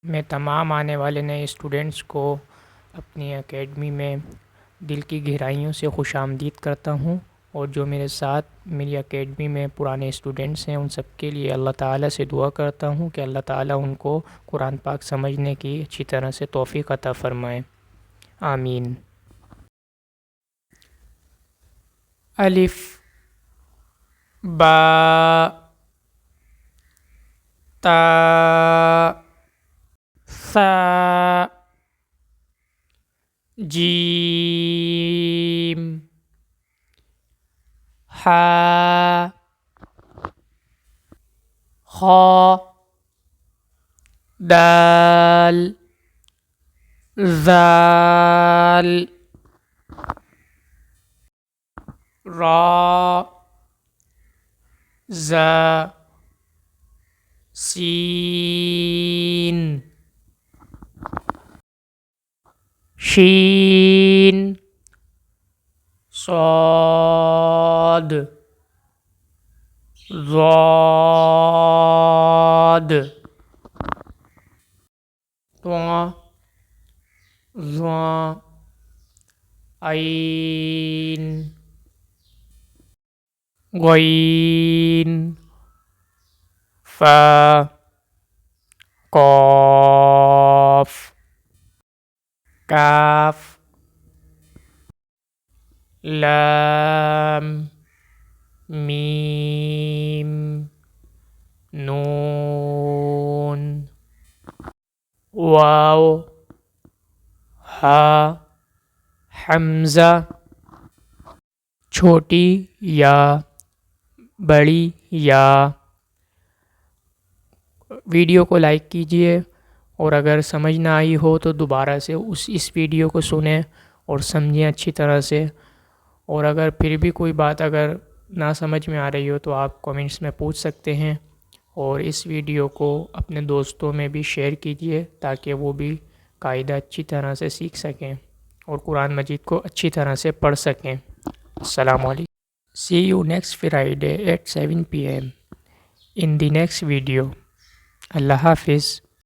میں تمام آنے والے نئے اسٹوڈنٹس کو اپنی اکیڈمی میں دل کی گہرائیوں سے خوش آمدید کرتا ہوں، اور جو میرے ساتھ میری اکیڈمی میں پرانے اسٹوڈنٹس ہیں ان سب کے لیے اللہ تعالیٰ سے دعا کرتا ہوں کہ اللہ تعالیٰ ان کو قرآن پاک سمجھنے کی اچھی طرح سے توفیق عطا فرمائے، آمین۔ الف با تا ثا جیم حا خا دال ذال را زا سین شین صاد ضاد طا ظا عین غین فا قاف کاف لام میم نون واو ہا حمزہ چھوٹی یا بڑی یا۔ ویڈیو کو لائک کیجئے، اور اگر سمجھ نہ آئی ہو تو دوبارہ سے اس ویڈیو کو سنیں اور سمجھیں اچھی طرح سے، اور اگر پھر بھی کوئی بات اگر نہ سمجھ میں آ رہی ہو تو آپ کومنٹس میں پوچھ سکتے ہیں، اور اس ویڈیو کو اپنے دوستوں میں بھی شیئر کیجئے تاکہ وہ بھی قاعدہ اچھی طرح سے سیکھ سکیں اور قرآن مجید کو اچھی طرح سے پڑھ سکیں۔ السلام علیکم۔ See you next Friday at 7 p.m. in the next video. اللہ حافظ۔